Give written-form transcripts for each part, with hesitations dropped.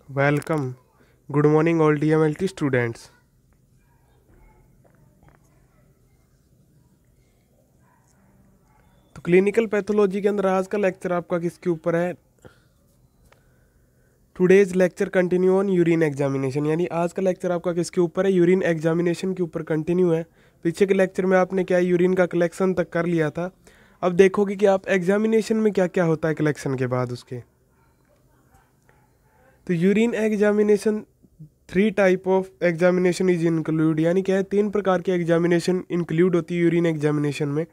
Welcome. Good morning, all DMLT students. तो clinical pathology के अंदर आज का लेक्चर आपका किसके ऊपर है? Today's lecture continue on urine examination, यानी आज का लेक्चर आपका किसके ऊपर है? यूरिन एग्जामिनेशन के ऊपर कंटिन्यू है। पीछे के लेक्चर में आपने क्या यूरिन का कलेक्शन तक कर लिया था। अब देखोगे कि आप एग्जामिनेशन में क्या क्या होता है कलेक्शन के बाद उसके। तो urine examination 3 type of examination is include, यानी क्या है 3 प्रकार की एग्जामिनेशन इंक्लूड होती है यूरिन एग्जामिनेशन में।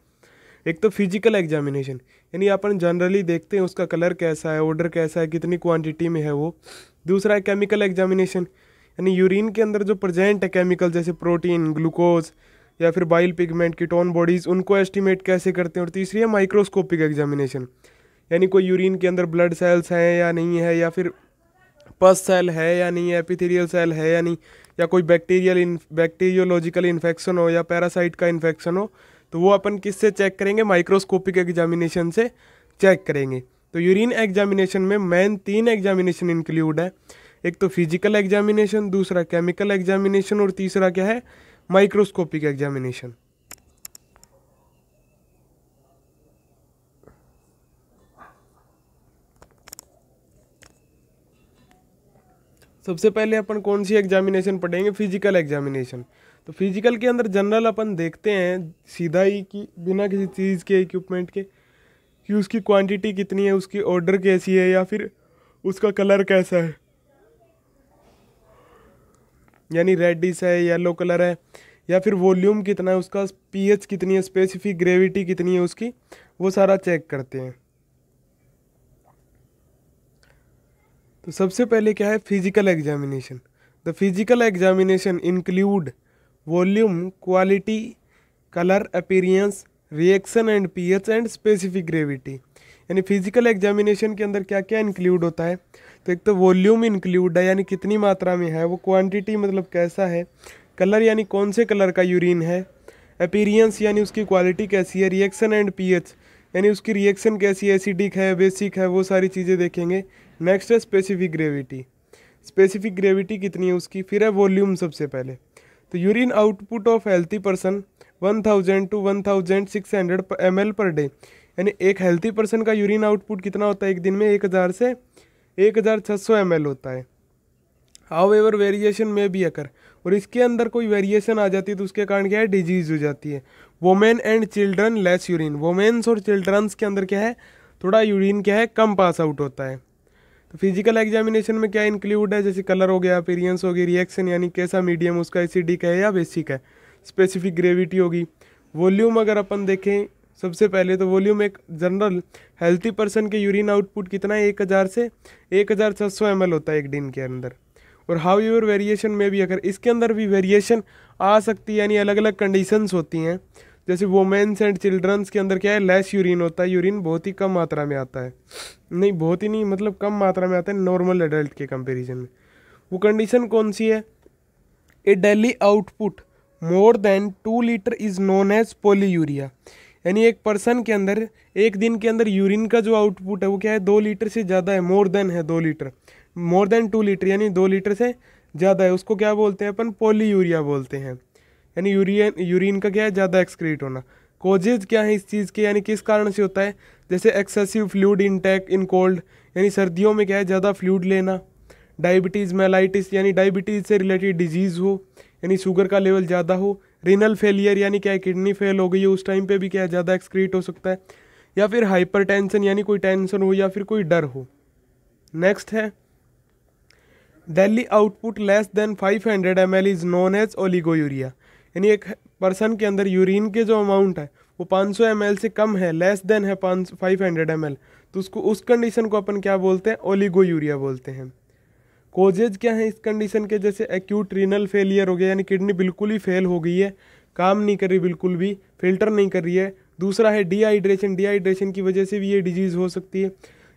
एक तो फिजिकल एग्जामिनेशन, यानी अपन जनरली देखते हैं उसका कलर कैसा है, ऑर्डर कैसा है, कितनी क्वांटिटी में है वो। दूसरा है केमिकल एग्जामिनेशन, यानी यूरिन के अंदर जो प्रेजेंट है केमिकल जैसे प्रोटीन, ग्लूकोज या फिर बाइल पिगमेंट, कीटोन बॉडीज, उनको एस्टिमेट कैसे करते हैं। और तीसरी है माइक्रोस्कोपिक एग्जामिनेशन, यानी कोई यूरिन के अंदर ब्लड सेल्स हैं या नहीं है, या फिर पस सेल है या नहीं है, एपिथेलियल सेल है या नहीं, या कोई बैक्टीरियोलॉजिकल इन्फेक्शन हो या पैरासाइट का इन्फेक्शन हो, तो वो अपन किससे चेक करेंगे? माइक्रोस्कोपिक एग्जामिनेशन से चेक करेंगे। तो यूरिन एग्जामिनेशन में मेन 3 एग्जामिनेशन इंक्लूड है। एक तो फिजिकल एग्जामिनेशन, दूसरा केमिकल एग्जामिनेशन और तीसरा क्या है? Microscopic examination. सबसे पहले अपन कौन सी एग्जामिनेशन पढ़ेंगे? Physical examination. तो फिजिकल के अंदर जनरल अपन देखते हैं सीधा ही कि बिना किसी चीज़ के, इक्विपमेंट के, कि उसकी क्वांटिटी कितनी है, उसकी ऑर्डर कैसी है, या फिर उसका कलर कैसा है, यानी रेडिश है, येलो कलर है, या फिर वॉल्यूम कितना है उसका, पीएच कितनी है, स्पेसिफिक ग्रेविटी कितनी है उसकी, वो सारा चेक करते हैं। तो सबसे पहले क्या है? Physical examination. The physical examination include volume, quality, colour, appearance, reaction and pH and specific gravity. यानी फिजिकल एग्जामिनेशन के अंदर क्या क्या इंक्लूड होता है? तो एक तो वॉल्यूम इंक्लूड है, यानी कितनी मात्रा में है वो, क्वांटिटी मतलब कैसा है, कलर यानी कौन से कलर का यूरिन है, अपीयरेंस यानी उसकी क्वालिटी कैसी है, रिएक्शन एंड पीएच यानी उसकी रिएक्शन कैसी है, एसिडिक है, बेसिक है, वो सारी चीज़ें देखेंगे। नेक्स्ट है स्पेसिफिक ग्रेविटी, स्पेसिफिक ग्रेविटी कितनी है उसकी। फिर है वॉल्यूम सबसे पहले। तो urine output of healthy person 1000 to 1600 ml per day, यानी एक हेल्थी पर्सन का यूरिन आउटपुट कितना होता है एक दिन में? 1000 से 1600 ml होता है। हाउ एवर वेरिएशन में भी अकर, और इसके अंदर कोई वेरिएशन आ जाती है तो उसके कारण क्या है? डिजीज हो जाती है। Women and children less urine, women's और चिल्ड्रंस के अंदर क्या है? थोड़ा यूरिन क्या है? कम पास आउट होता है। तो फिजिकल एग्जामिनेशन में क्या इंक्लूड है? जैसे कलर हो गया, अपीयरेंस होगी, रिएक्शन यानी कैसा मीडियम उसका, एसिडिक है या बेसिक है, स्पेसिफिक ग्रेविटी होगी। वॉल्यूम अगर अपन देखें सबसे पहले, तो वॉल्यूम एक जनरल हेल्थी पर्सन के यूरिन आउटपुट कितना है? 1000 से 1600 ml होता है एक दिन के अंदर। और हाउ यूर वेरिएशन में भी अगर इसके अंदर भी वेरिएशन आ सकती है, यानी अलग अलग कंडीशंस होती हैं। जैसे वोमेन्स एंड चिल्ड्रंस के अंदर क्या है? लेस यूरिन होता है, यूरिन बहुत ही कम मात्रा में आता है, नहीं बहुत ही नहीं, मतलब कम मात्रा में आता है नॉर्मल एडल्ट के कंपैरिजन में। वो कंडीशन कौन सी है? A daily output more than 2 litre is known as polyuria, यानी एक पर्सन के अंदर एक दिन के अंदर यूरिन का जो आउटपुट है वो क्या है? 2 लीटर से ज़्यादा है, मोर देन है 2 लीटर, मोर देन 2 लीटर यानी 2 लीटर से ज़्यादा है, उसको क्या बोलते हैं अपन? पॉलीयूरिया बोलते हैं। यानी यूरिन का क्या है? ज़्यादा एक्सक्रीट होना। कोजेज क्या है इस चीज़ के, यानी किस कारण से होता है? जैसे excessive fluid intake in cold, यानी सर्दियों में क्या है? ज़्यादा फ्लूइड लेना। डायबिटीज़ मेलाइटिस, यानी डायबिटीज़ से रिलेटेड डिजीज़ हो, यानी शुगर का लेवल ज़्यादा हो। रीनल फेलियर, यानी क्या है? किडनी फेल हो गई है, उस टाइम पे भी क्या है? ज़्यादा एक्सक्रीट हो सकता है। या फिर हाइपरटेंशन, यानी कोई टेंशन हो या फिर कोई डर हो। नेक्स्ट है daily output less than 500 ml is known as oliguria, यानी एक पर्सन के अंदर यूरिन के जो अमाउंट है वो 500 ml से कम है, लेस देन है 500 ml, तो उसको उस कंडीशन को अपन क्या बोलते हैं? ओलिगोयूरिया बोलते हैं। कोजेज क्या है इस कंडीशन के? जैसे एक्यूट रीनल फेलियर हो गया, यानी किडनी बिल्कुल ही फेल हो गई है, काम नहीं कर रही, बिल्कुल भी फिल्टर नहीं कर रही है। दूसरा है डिहाइड्रेशन, डिहाइड्रेशन की वजह से भी ये डिजीज़ हो सकती है,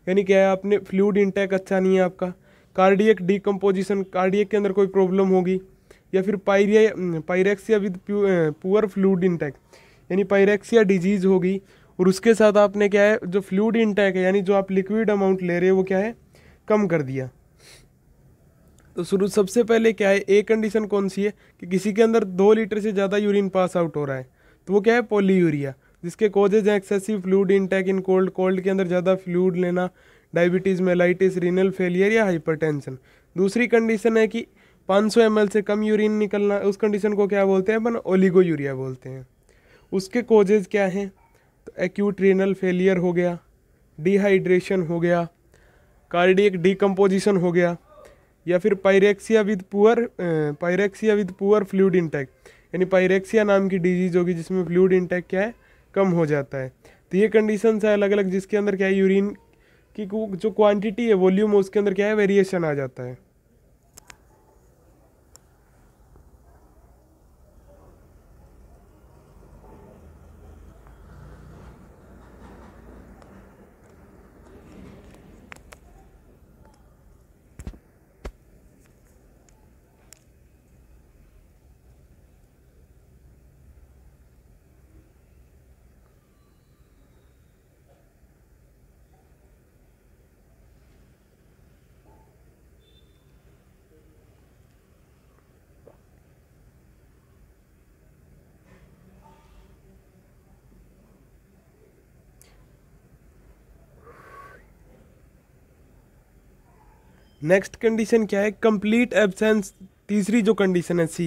यानी क्या है? आपने फ्लूइड इंटेक अच्छा नहीं है आपका। कार्डियक डिकम्पोजिशन, कार्डियक के अंदर कोई प्रॉब्लम होगी। या फिर pyrexia with poor fluid intake, यानी पायरेक्सिया डिजीज़ होगी, और उसके साथ आपने क्या है? जो फ्लूइड इंटेक है, यानी जो आप लिक्विड अमाउंट ले रहे हो वो क्या है? कम कर दिया। तो शुरू सबसे पहले क्या है, ए कंडीशन कौन सी है कि किसी के अंदर 2 लीटर से ज़्यादा यूरिन पास आउट हो रहा है, तो वो क्या है, पॉलीयूरिया, जिसके कॉजेज हैं excessive fluid intake in cold, cold के अंदर ज़्यादा फ्लूइड लेना, डायबिटीज़, मेलाइटिस, रीनल फेलियर या हाइपरटेंशन। दूसरी कंडीशन है कि 500 ml से कम यूरिन निकलना, उस कंडीशन को क्या बोलते हैं अपन, ओलिगोयूरिया बोलते हैं। उसके कॉजेज क्या हैं, तो एक्यूट रीनल फेलियर हो गया, डिहाइड्रेशन हो गया, कार्डियक डिकम्पोजिशन हो गया, या फिर pyrexia with poor fluid intake, यानी पायरेक्सिया नाम की डिजीज होगी जिसमें फ्लूइड इंटेक क्या है, कम हो जाता है। तो ये कंडीशंस है अलग अलग, जिसके अंदर क्या है, यूरिन की जो क्वांटिटी है, वॉल्यूम है, उसके अंदर क्या है, वेरिएशन आ जाता है। नेक्स्ट कंडीशन क्या है, कंप्लीट एब्सेंस। तीसरी जो कंडीशन है C,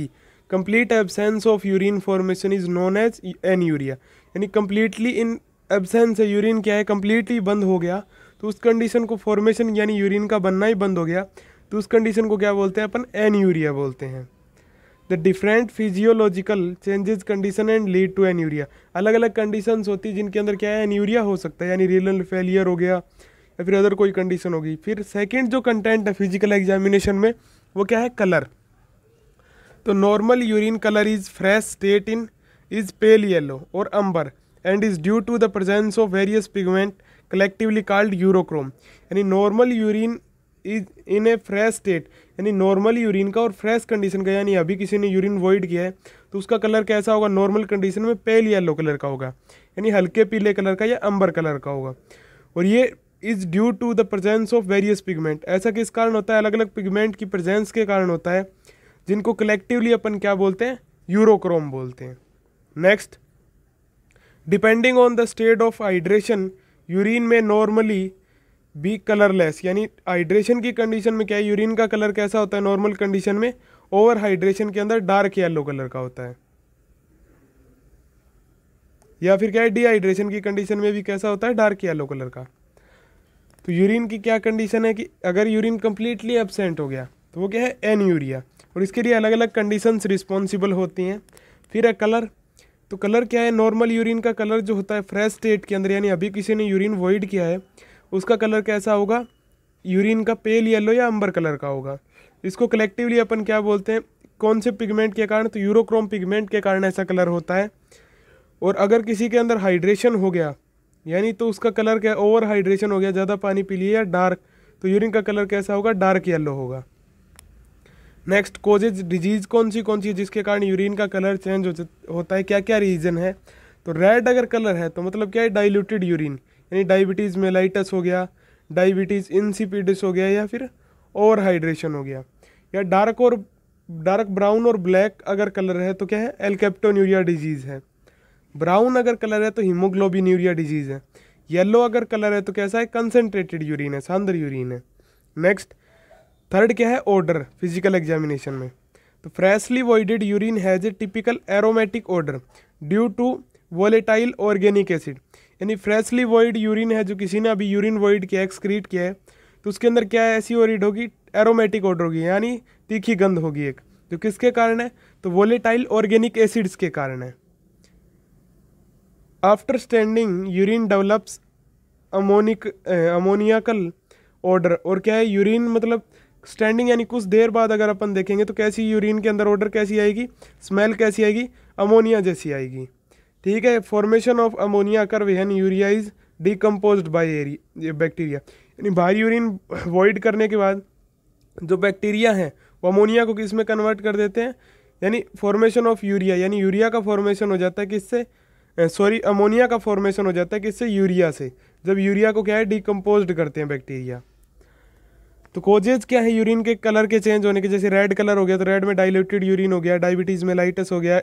complete absence of urine formation is known as anuria, यानी कंप्लीटली इन एब्सेंस है, यूरिन क्या है, कंप्लीटली बंद हो गया, तो उस कंडीशन को फॉर्मेशन यानी यूरिन का बनना ही बंद हो गया, तो उस कंडीशन को क्या बोलते हैं अपन, एन्यूरिया बोलते हैं। The different physiological changes condition and lead to anuria, अलग अलग कंडीशंस होती है जिनके अंदर क्या है, एन्यूरिया हो सकता है, यानी रीनल फेलियर हो गया या फिर अदर कोई कंडीशन होगी। फिर सेकंड जो कंटेंट है फिजिकल एग्जामिनेशन में, वो क्या है, कलर। तो normal urine colour is fresh state in is pale yellow और amber and is due to the presence of various pigment collectively called urochrome, यानी normal urine is in a fresh state, यानी normal urine का और fresh condition का, यानी अभी किसी ने यूरिन वॉइड किया है तो उसका कलर कैसा होगा, नॉर्मल कंडीशन में पेल येलो कलर का होगा, यानी हल्के पीले कलर का या अंबर कलर का होगा। और ये is due to the presence of various pigment, ऐसा किस कारण होता है, अलग अलग पिगमेंट की प्रेजेंस के कारण होता है, जिनको कलेक्टिवली अपन क्या बोलते हैं, यूरोक्रोम बोलते हैं। Next, depending on the state of hydration urine में नॉर्मली बी कलरलेस, यानी हाइड्रेशन की कंडीशन में क्या है, यूरिन का कलर कैसा होता है, नॉर्मल कंडीशन में ओवर हाइड्रेशन के अंदर डार्क येलो कलर का होता है, या फिर क्या है, डिहाइड्रेशन की कंडीशन में भी कैसा होता है, डार्क येलो कलर का। तो यूरिन की क्या कंडीशन है कि अगर यूरिन कंप्लीटली एब्सेंट हो गया तो वो क्या है, एन्यूरिया, और इसके लिए अलग अलग कंडीशंस रिस्पॉन्सिबल होती हैं। फिर है कलर, तो कलर क्या है, नॉर्मल यूरिन का कलर जो होता है फ्रेश स्टेट के अंदर, यानी अभी किसी ने यूरिन वॉइड किया है, उसका कलर कैसा होगा, यूरिन का पेल येलो या अंबर कलर का होगा। इसको कलेक्टिवली अपन क्या बोलते हैं, कौन से पिगमेंट के कारण, तो यूरोक्रोम पिगमेंट के कारण ऐसा कलर होता है। और अगर किसी के अंदर हाइड्रेशन हो गया, यानी तो उसका कलर क्या, ओवर हाइड्रेशन हो गया, ज़्यादा पानी पी लिया या डार्क, तो यूरिन का कलर कैसा होगा, डार्क येलो होगा। नेक्स्ट, कोजेज डिजीज कौन सी है जिसके कारण यूरिन का कलर चेंज होता है, क्या क्या रीज़न है। तो रेड अगर कलर है तो मतलब क्या है, डाइल्यूटेड यूरिन, यानी डायबिटीज़ मेलाइटस हो गया, डायबिटीज़ इंसिपिडिस हो गया, या फिर ओवर हाइड्रेशन हो गया। या डार्क ब्राउन और ब्लैक अगर कलर है तो क्या है, एल्केप्टोन्यूरिया डिजीज़ है। ब्राउन अगर कलर है तो हीमोग्लोबिन्यूरिया डिजीज़ है। येलो अगर कलर है तो कैसा है, कंसनट्रेटेड यूरिन है, सांद्र यूरिन है। नेक्स्ट, थर्ड क्या है, ऑर्डर फिजिकल एग्जामिनेशन में। तो freshly voided urine has a typical aromatic odour due to volatile organic acid, यानी फ्रेशली वॉइड यूरिन है, जो किसी ने अभी यूरिन वॉइड किया, एक्सक्रीट किया है, तो उसके अंदर क्या है, ऐसी ओरिड होगी, एरोमेटिक ऑर्डर होगी, यानी तीखी गंध होगी एक, जो किसके कारण है, तो वोलेटाइल ऑर्गेनिक एसिड्स के कारण है। After standing urine develops अमोनियाकल order, और क्या है, यूरिन मतलब स्टैंडिंग यानी कुछ देर बाद अगर अपन देखेंगे तो कैसी यूरिन के अंदर ऑर्डर कैसी आएगी, स्मेल कैसी आएगी, अमोनिया जैसी आएगी। ठीक है, फॉर्मेशन ऑफ अमोनिया कर when urea is decomposed by bacteria, यानी भारी यूरिन वॉइड करने के बाद जो बैक्टीरिया हैं वो अमोनिया को किस में कन्वर्ट कर देते हैं, यानी फॉर्मेशन ऑफ यूरिया, यानी यूरिया का फॉर्मेशन हो जाता है किससे, अमोनिया का फॉर्मेशन हो जाता है किससे, यूरिया से, जब यूरिया को क्या है, डिकम्पोज्ड करते हैं बैक्टीरिया। तो कोजेज क्या है यूरिन के कलर के चेंज होने के, जैसे रेड कलर हो गया तो रेड में डाइल्यूटेड यूरिन हो गया, डायबिटीज़ में लाइटस हो गया,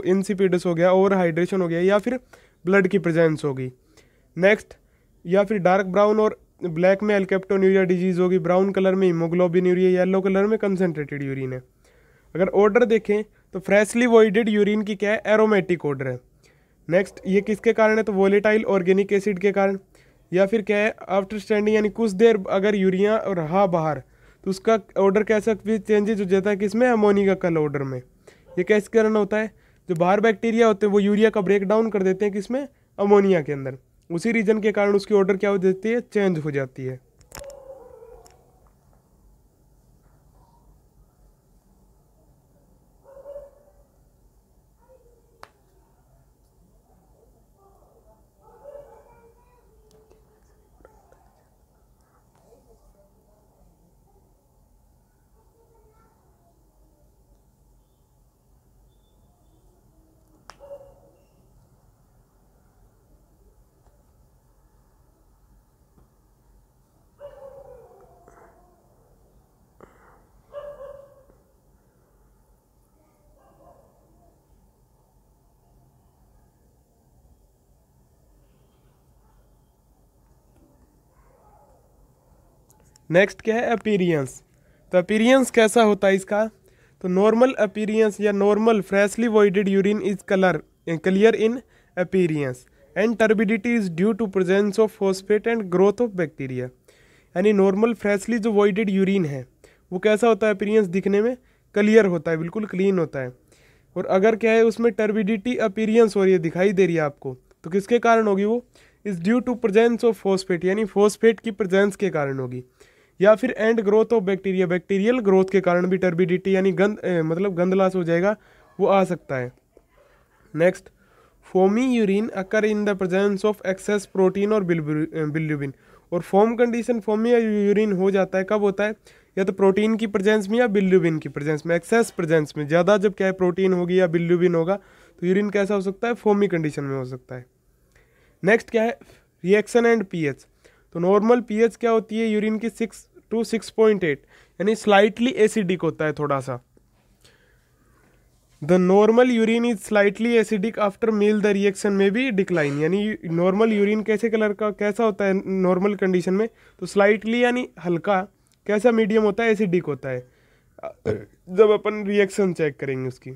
इंसिपिडस हो गया, ओवर हाइड्रेशन हो गया, या फिर ब्लड की प्रेजेंस होगी। नेक्स्ट, या फिर डार्क ब्राउन और ब्लैक में एल्केप्टोन्यूरिया डिजीज होगी, ब्राउन कलर में हीमोग्लोबिन्यूरिया, येलो कलर में कंसनट्रेटेड यूरिन है। अगर ऑर्डर देखें तो फ्रेशली वॉइडेड यूरिन की क्या है, एरोमेटिक ऑर्डर है। नेक्स्ट, ये किसके कारण है, तो वोलेटाइल ऑर्गेनिक एसिड के कारण। या फिर क्या है, आफ्टर स्टैंडिंग यानी कुछ देर अगर यूरिया रहा बाहर तो उसका ऑर्डर कैसा भी चेंजेज हो जाता है, किसमें, अमोनिया कल ऑर्डर में। ये कैसे कारण होता है, जो बाहर बैक्टीरिया होते हैं वो यूरिया का ब्रेक डाउन कर देते हैं किसमें, अमोनिया के अंदर, उसी रीजन के कारण उसकी ऑर्डर क्या हो जाती है, चेंज हो जाती है। नेक्स्ट क्या है, अपीरियंस। तो अपीरियंस कैसा होता है इसका, तो नॉर्मल अपीरियंस या normal freshly voided urine is clear in appearance and turbidity is due to presence of phosphate and growth of bacteria. यानी नॉर्मल फ्रेशली जो वॉइडेड यूरिन है वो कैसा होता है, अपीरियंस दिखने में क्लियर होता है, बिल्कुल क्लीन होता है। और अगर क्या है उसमें टर्बिडिटी अपीरियंस हो रही है, दिखाई दे रही है आपको, तो किसके कारण होगी वो, is due to presence of phosphate, यानी फॉस्फेट की प्रेजेंस के कारण होगी। या फिर and growth of bacteria, bacterial growth के कारण भी टर्बिडिटी यानी मतलब गंधलास हो जाएगा, वो आ सकता है। Next, foamy urine occur in the presence of access protein और बिल्यूबिन। और फॉर्म कंडीशन फोमी यूरिन हो जाता है, कब होता है, या तो प्रोटीन की प्रेजेंस में या बिल्यूबिन की प्रेजेंस में, एक्सेस प्रेजेंस में, ज़्यादा जब क्या है प्रोटीन होगी या बिल्यूबिन होगा तो यूरिन कैसा हो सकता है, फोमी कंडीशन में हो सकता है। नेक्स्ट क्या है, रिएक्शन एंड पीएच। तो नॉर्मल पीएच क्या होती है यूरिन की 6 to 6.8, यानी स्लाइटली एसिडिक होता है थोड़ा सा। The normal urine is slightly acidic after meal, the reaction में भी डिक्लाइन। यानी नॉर्मल यूरिन कैसे कलर का कैसा होता है नॉर्मल कंडीशन में, तो स्लाइटली यानी हल्का, कैसा मीडियम होता है, एसिडिक होता है। जब अपन रिएक्शन चेक करेंगे उसकी,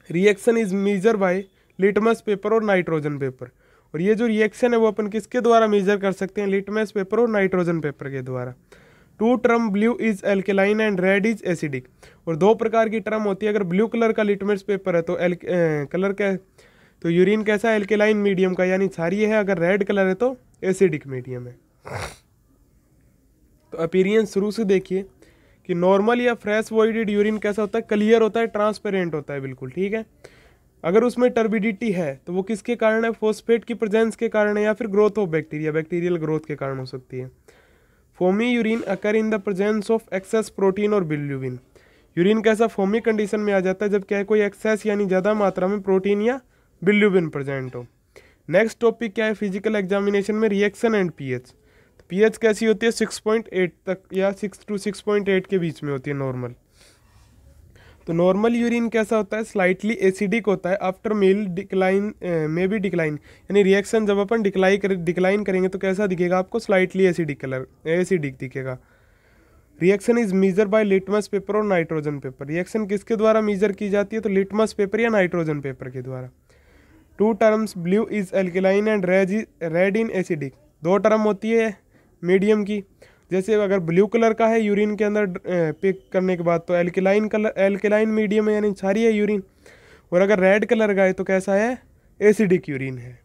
reaction is measure by litmus paper और नाइट्रोजन पेपर। और ये जो रिएक्शन है वो अपन किसके द्वारा मेजर कर सकते हैं, लिटमस पेपर और नाइट्रोजन पेपर के द्वारा। Two term, blue is alkaline and red is acidic. और दो प्रकार की टर्म होती है, अगर ब्लू कलर का लिटमस पेपर है तो कलर क्या है, तो यूरिन कैसा, एल्केलाइन मीडियम का यानी क्षारीय है, अगर रेड कलर है तो एसिडिक मीडियम है। तो अपीरियंस शुरू से देखिए कि नॉर्मल या फ्रेश वॉइडेड यूरिन कैसा होता है, क्लियर होता है, ट्रांसपेरेंट होता है, बिल्कुल ठीक है। अगर उसमें टर्बिडिटी है तो वो किसके कारण है, फॉस्फेट की प्रेजेंस के कारण है, या फिर growth of bacteria, bacterial growth के कारण हो सकती है। Foamy urine occur in the presence of access protein और बिल्यूबिन। यूरिन कैसा फोमी कंडीशन में आ जाता है जब क्या है कोई एक्सेस यानी ज़्यादा मात्रा में प्रोटीन या बिल्यूबिन प्रेजेंट हो। नेक्स्ट टॉपिक क्या है फिजिकल एग्जामिनेशन में, रिएक्शन एंड पीएच। तो पीएच कैसी होती है, 6.8 तक या 6 to 6.8 के बीच में होती है नॉर्मल। तो नॉर्मल यूरिन कैसा होता है, स्लाइटली एसिडिक होता है, आफ्टर मील डिक्लाइन में भी डिक्लाइन, यानी रिएक्शन जब अपन डिक्लाइन करेंगे तो कैसा दिखेगा आपको, स्लाइटली एसिडिक कलर, एसिडिक दिखेगा। Reaction is measure by litmus paper और नाइट्रोजन पेपर। रिएक्शन किसके द्वारा मेजर की जाती है, तो लिटमस पेपर या नाइट्रोजन पेपर के द्वारा। Two terms, blue is alkaline and red in acidic. दो टर्म होती है मीडियम की, जैसे अगर ब्लू कलर का है यूरिन के अंदर पिक करने के बाद तो एल्केलाइन कलर, एल्केलाइन मीडियम है यानी क्षारीय है यूरिन। और अगर रेड कलर का है तो कैसा है, एसिडिक यूरिन है।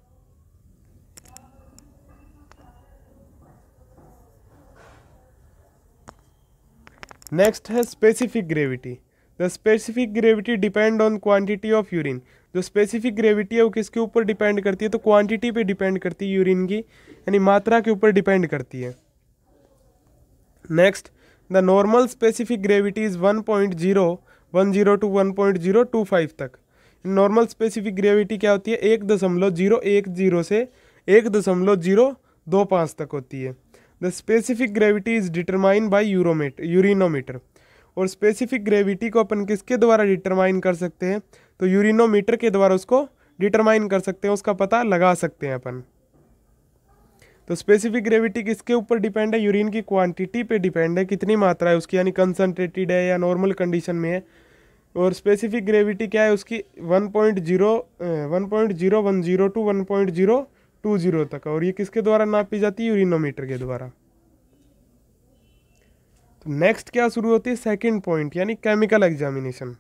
नेक्स्ट है specific gravity. The specific gravity depend on quantity of urine. जो स्पेसिफिक ग्रेविटी है वो किसके ऊपर डिपेंड करती है, तो क्वांटिटी पे डिपेंड करती है यूरिन की, यानी मात्रा के ऊपर डिपेंड करती है। Next, the normal specific gravity is 1.010 to 1.025 तक। नॉर्मल स्पेसिफिक ग्रेविटी क्या होती है, 1.010 से 1.025 तक होती है। The specific gravity is determine by urinometer. और स्पेसिफिक ग्रेविटी को अपन किसके द्वारा डिटरमाइन कर सकते हैं, तो यूरिनोमीटर के द्वारा उसको डिटरमाइन कर सकते हैं, उसका पता लगा सकते हैं अपन। तो स्पेसिफिक ग्रेविटी किसके ऊपर डिपेंड है, यूरिन की क्वांटिटी पे डिपेंड है, कितनी मात्रा है उसकी, यानी कंसनट्रेटेड है या नॉर्मल कंडीशन में है। और स्पेसिफिक ग्रेविटी क्या है उसकी 1.010 टू 1.020 तक, और ये किसके द्वारा नापी जाती है, यूरिनोमीटर के द्वारा। तो नेक्स्ट क्या शुरू होती है, सेकंड पॉइंट यानी केमिकल एग्जामिनेशन।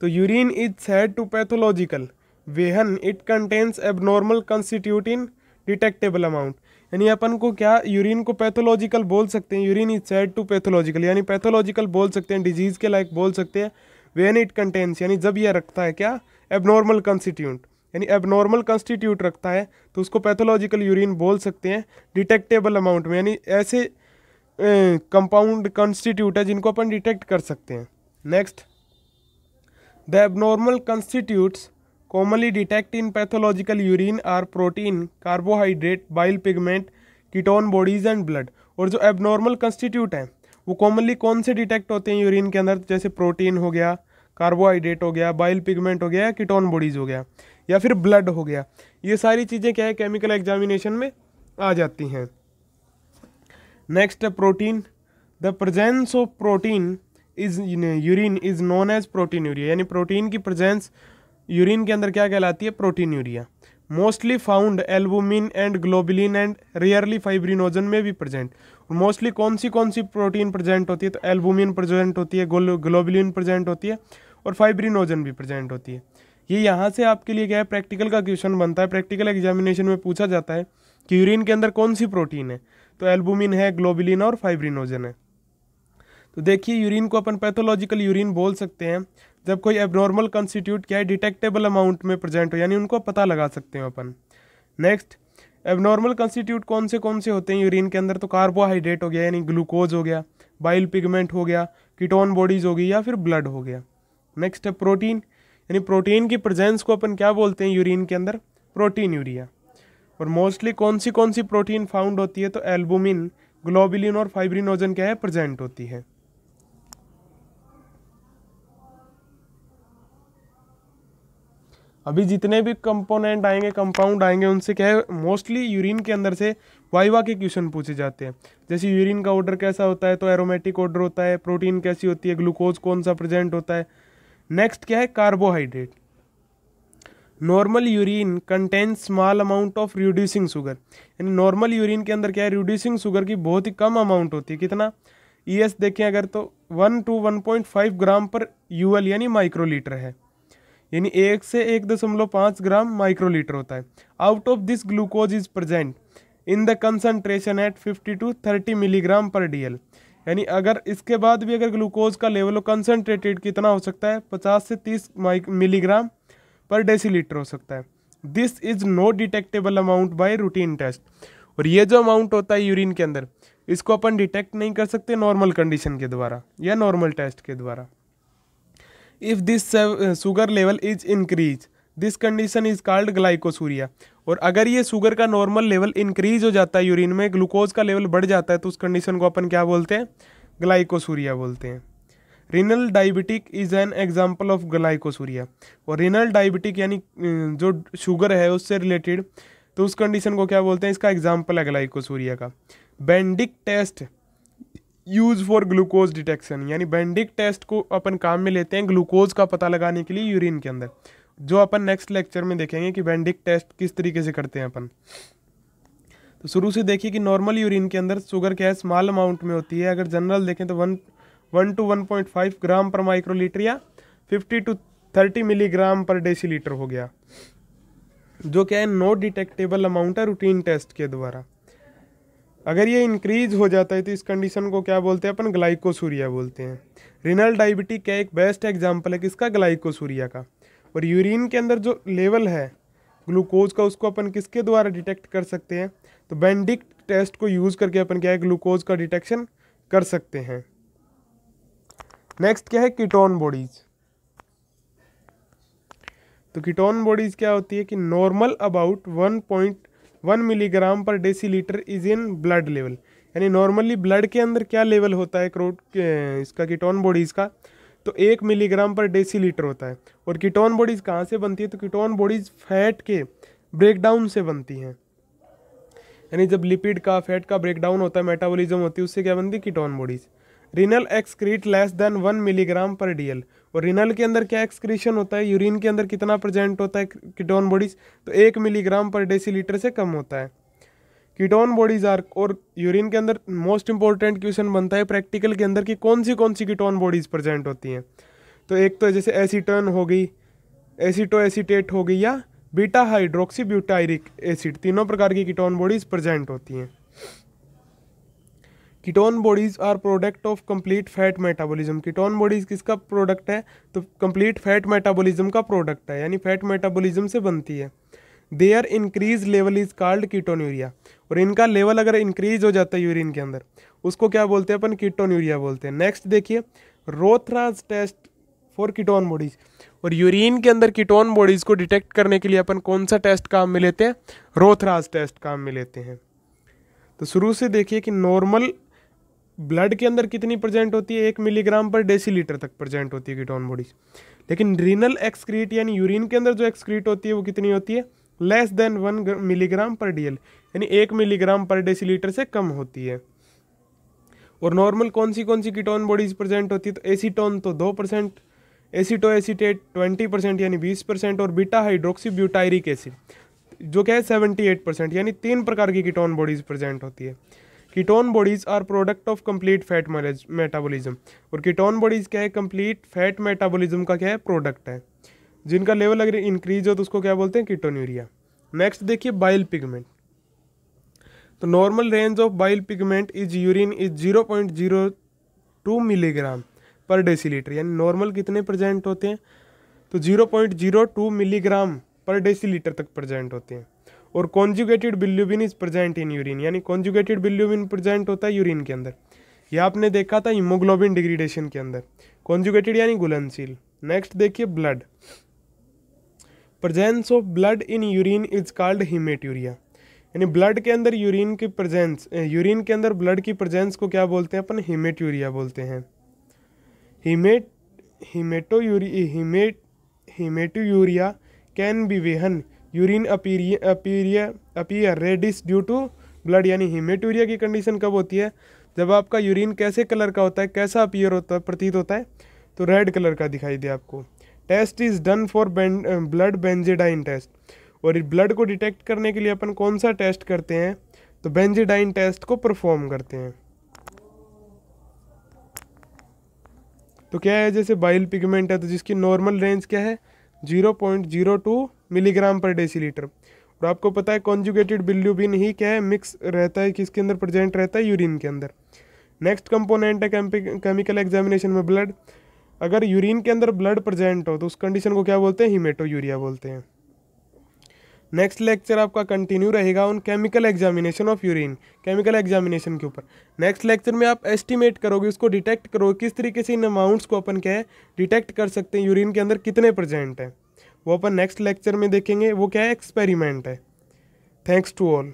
तो urine is said to pathological when it contains abnormal constitute in detectable amount. यानी अपन को क्या यूरिन को पैथोलॉजिकल बोल सकते हैं, urine is said to pathological यानी पैथोलॉजिकल बोल सकते हैं, डिजीज के लायक बोल सकते हैं। वेन इट कंटेन्स यानी जब यह रखता है क्या, एबनॉर्मल कंस्टिट्यूट, यानी एबनॉर्मल कंस्टिट्यूट रखता है तो उसको पैथोलॉजिकल यूरिन बोल सकते हैं। डिटेक्टेबल अमाउंट में यानी ऐसे कंपाउंड कंस्टिट्यूट है जिनको अपन डिटेक्ट कर सकते हैं। Next, the abnormal constitutes commonly detect in pathological urine are protein, carbohydrate, bile pigment, ketone bodies and blood। और जो एबनॉर्मल कंस्टिट्यूट है वो कॉमनली कौन से डिटेक्ट होते हैं यूरिन के अंदर, जैसे प्रोटीन हो गया, कार्बोहाइड्रेट हो गया, बाइल पिगमेंट हो गया, कीटोन बॉडीज हो गया, या फिर ब्लड हो गया। ये सारी चीज़ें क्या है, केमिकल एग्जामिनेशन में आ जाती हैं। नेक्स्ट है protein. The presence of protein is urine is known as proteinuria, यानी प्रोटीन की प्रेजेंस यूरिन के अंदर क्या कहलाती है, proteinuria. Mostly found albumin and globulin and rarely fibrinogen में भी प्रेजेंट। मोस्टली कौन सी प्रोटीन प्रेजेंट होती है, तो एल्बुमिन प्रेजेंट होती है, ग्लोबुलिन प्रेजेंट होती है, और फाइब्रिनोजन भी प्रेजेंट होती है। ये यहाँ से आपके लिए क्या है, प्रैक्टिकल का क्वेश्चन बनता है, प्रैक्टिकल एग्जामिनेशन में पूछा जाता है कि यूरिन के अंदर कौन सी प्रोटीन है, तो एल्बुमिन है, ग्लोबुलिन और फाइब्रिनोजन है। तो देखिए यूरिन को अपन पैथोलॉजिकल यूरिन बोल सकते हैं जब कोई एबनॉर्मल कंस्टिट्यूट क्या है, डिटेक्टेबल अमाउंट में प्रेजेंट हो, यानी उनको पता लगा सकते हैं अपन। नेक्स्ट, एबनॉर्मल कंस्टिट्यूट कौन से होते हैं यूरिन के अंदर, तो कार्बोहाइड्रेट हो गया यानी ग्लूकोज हो गया, बाइल पिगमेंट हो गया, कीटोन बॉडीज हो गई, या फिर ब्लड हो गया। नेक्स्ट है प्रोटीन, यानी प्रोटीन की प्रेजेंस को अपन क्या बोलते हैं यूरिन के अंदर, प्रोटीन यूरिया। और मोस्टली कौन सी प्रोटीन फाउंड होती है, तो एल्बुमिन, ग्लोबुलिन और फाइब्रिनोजन क्या है, प्रेजेंट होती है। अभी जितने भी कंपोनेंट आएंगे, कंपाउंड आएंगे, उनसे क्या है, मोस्टली यूरिन के अंदर से वाइवा के क्वेश्चन पूछे जाते हैं। जैसे यूरिन का ऑर्डर कैसा होता है, तो एरोमेटिक ऑर्डर होता है, प्रोटीन कैसी होती है, ग्लूकोज कौन सा प्रेजेंट होता है। नेक्स्ट क्या है, carbohydrate. Normal urine contains small amount of reducing sugar, यानी नॉर्मल यूरिन के अंदर क्या है, रिड्यूसिंग शुगर की बहुत ही कम अमाउंट होती है। कितना, ES देखें अगर तो 1 to 1.5 ग्राम पर UL यानी माइक्रोलीटर है, यानी 1 से 1.5 ग्राम माइक्रोलीटर होता है। Out of this glucose is present in the concentration at 50 to 30 milligram पर DL, यानी अगर इसके बाद भी अगर ग्लूकोज का लेवल कंसंट्रेटेड कितना हो सकता है, 50 से 30 मिलीग्राम पर डेसीलीटर हो सकता है। This is no detectable amount by routine test. और ये जो अमाउंट होता है यूरिन के अंदर, इसको अपन डिटेक्ट नहीं कर सकते नॉर्मल कंडीशन के द्वारा या नॉर्मल टेस्ट के द्वारा। If this sugar level is increase, this condition is called glycosuria. और अगर ये शुगर का नॉर्मल लेवल इंक्रीज हो जाता है, यूरिन में ग्लूकोज का लेवल बढ़ जाता है, तो उस कंडीशन को अपन क्या बोलते हैं, ग्लाइकोसूरिया बोलते हैं। Renal diabetic is an example of glycosuria. और रिनल डायबिटिक यानी जो शुगर है उससे रिलेटेड, तो उस कंडीशन को क्या बोलते हैं, इसका एग्जाम्पल है ग्लाइकोसूरिया का। Benedict test use for glucose detection, यानी बेंडिक टेस्ट को अपन काम में लेते हैं ग्लूकोज का पता लगाने के लिए यूरिन के अंदर, जो अपन नेक्स्ट लेक्चर में देखेंगे कि बेंडिक टेस्ट किस तरीके से करते हैं अपन। तो शुरू से देखिए कि नॉर्मल यूरिन के अंदर शुगर क्या है, स्मॉल अमाउंट में होती है। अगर जनरल देखें तो 1 to 1.5 ग्राम पर माइक्रोलीटर या 50 to 30 मिलीग्राम पर डेसीलीटर हो गया, जो क्या है नो डिटेक्टेबल अमाउंट है रूटीन टेस्ट के द्वारा। अगर ये इंक्रीज हो जाता है तो इस कंडीशन को क्या बोलते हैं अपन, ग्लाइकोसूरिया बोलते हैं। रिनल डायबिटिक का एक बेस्ट एग्जांपल है किसका, ग्लाइकोसूरिया का। और यूरिन के अंदर जो लेवल है ग्लूकोज का, उसको अपन किसके द्वारा डिटेक्ट कर सकते हैं, तो बेंडिक टेस्ट को यूज करके अपन क्या है, ग्लूकोज का डिटेक्शन कर सकते हैं। नेक्स्ट क्या है, कीटोन बॉडीज। तो कीटोन बॉडीज क्या होती है कि नॉर्मल अबाउट 1 मिलीग्राम पर decilitre is in blood level, यानी नॉर्मली ब्लड के अंदर क्या लेवल होता है इसका कीटोन बॉडीज़ का, तो 1 मिलीग्राम पर डेसीलीटर होता है। और कीटोन बॉडीज़ कहाँ से बनती है, तो कीटोन बॉडीज़ फैट के ब्रेकडाउन से बनती हैं, यानी जब लिपिड का फैट का ब्रेकडाउन होता है, मेटाबॉलिज्म होती है, उससे क्या बनती है, ketone bodies. Renal excrete less than 1 milligram पर डीएल, और रिनल के अंदर क्या एक्सक्रीशन होता है, यूरिन के अंदर कितना प्रेजेंट होता है कीटोन बॉडीज़, तो 1 मिलीग्राम पर डेसीलीटर से कम होता है। कीटोन बॉडीज आर, और यूरिन के अंदर मोस्ट इंपॉर्टेंट क्वेश्चन बनता है प्रैक्टिकल के अंदर कि कौन सी कीटोन बॉडीज प्रेजेंट होती हैं। तो एक तो जैसे एसीटोन हो गई, एसीटो एसीटेट हो गई, या बीटा हाइड्रोक्सी ब्यूटायरिक एसिड, तीनों प्रकार की कीटोन बॉडीज प्रेजेंट होती हैं। Ketone bodies are product of complete fat metabolism, ketone bodies किसका प्रोडक्ट है, तो कंप्लीट फैट मेटाबॉलिज्म का प्रोडक्ट है, यानी फैट मेटाबॉलिज्म से बनती है। Their increase level is called ketonuria, और इनका लेवल अगर इंक्रीज हो जाता है यूरिन के अंदर, उसको क्या बोलते हैं अपन, कीटोन्यूरिया बोलते हैं। नेक्स्ट देखिए, रोथराज टेस्ट फॉर कीटोन बॉडीज, और यूरिन के अंदर कीटोन बॉडीज को डिटेक्ट करने के लिए अपन कौन सा टेस्ट काम में लेते हैं, रोथराज टेस्ट काम में लेते हैं। तो शुरू से देखिए कि नॉर्मल ब्लड के अंदर कितनी प्रेजेंट होती है, 1 मिलीग्राम पर डेसीलीटर तक प्रेजेंट होती है कीटोन बॉडीज, लेकिन रीनल एक्सक्रीट यानी यूरिन के अंदर जो एक्सक्रीट होती है वो कितनी होती है, लेस देन 1 मिलीग्राम पर डीएल, यानी 1 मिलीग्राम पर डेसीलीटर से कम होती है। और नॉर्मल कौन सी कीटोन बॉडीज प्रेजेंट होती है, तो एसीटोन तो 2%, एसीटो एसीटेट 20% यानी 20%, और बीटा हाइड्रोक्सी ब्यूटायरिक एसिड जो क्या है 78%, यानी 3 प्रकार की कीटोन बॉडीज प्रेजेंट होती है। Ketone bodies are product of complete fat metabolism, और कीटोन बॉडीज क्या है, कंप्लीट फैट मेटाबॉलिज्म का क्या है, प्रोडक्ट है, जिनका लेवल अगर इंक्रीज हो तो उसको क्या बोलते हैं, कीटोन्यूरिया। नेक्स्ट देखिए, बाइल पिगमेंट, तो normal range of bile pigment is urine is 0.02 milligram पर डेसीलीटर, यानी नॉर्मल कितने प्रेजेंट होते हैं, तो 0.02 मिलीग्राम पर डेसीलीटर तक प्रेजेंट होते हैं। और conjugated bilirubin is present in urine, यानी कॉन्जुगेटेड बिल्यूबिन प्रेजेंट होता है यूरिन के अंदर, ये आपने देखा था हीमोग्लोबिन डिग्रेडेशन के अंदर, कॉन्जुगेटेड यानी घुलनशील। नेक्स्ट देखिए, blood, presence of blood in urine is called haematuria, यानी ब्लड के अंदर यूरिन की प्रेजेंस, यूरिन के अंदर ब्लड की प्रेजेंस को क्या बोलते हैं अपन, हीमेटूरिया बोलते हैं। Haematuria can be when urine appear reddish due to blood, यानी हीमेटूरिया की कंडीशन कब होती है, जब आपका यूरिन कैसे कलर का होता है, कैसा अपीयर होता है, प्रतीत होता है, तो रेड कलर का दिखाई दे आपको। Test is done for blood benzidine test, और ब्लड को डिटेक्ट करने के लिए अपन कौन सा टेस्ट करते हैं, तो बेंजेडाइन टेस्ट को परफॉर्म करते हैं। तो क्या है, जैसे बाइल पिगमेंट है तो जिसकी नॉर्मल रेंज क्या है, 0.02 मिलीग्राम पर डेसीलीटर, और आपको पता है कॉन्जुगेटेड बिल्यूबिन ही क्या है, मिक्स रहता है, किसके अंदर प्रेजेंट रहता है, यूरिन के अंदर। नेक्स्ट कंपोनेंट है केमिकल एग्जामिनेशन में ब्लड, अगर यूरिन के अंदर ब्लड प्रेजेंट हो तो उस कंडीशन को क्या बोलते हैं, हीमेटोयूरिया बोलते हैं। नेक्स्ट लेक्चर आपका कंटिन्यू रहेगा on chemical examination of urine, chemical examination के ऊपर। नेक्स्ट लेक्चर में आप एस्टिमेट करोगे, उसको डिटेक्ट करोगे, किस तरीके से इन अमाउंट्स को अपन क्या है डिटेक्ट कर सकते हैं, यूरिन के अंदर कितने प्रेजेंट है, वो अपन नेक्स्ट लेक्चर में देखेंगे, वो क्या है, एक्सपेरिमेंट है। Thanks to all.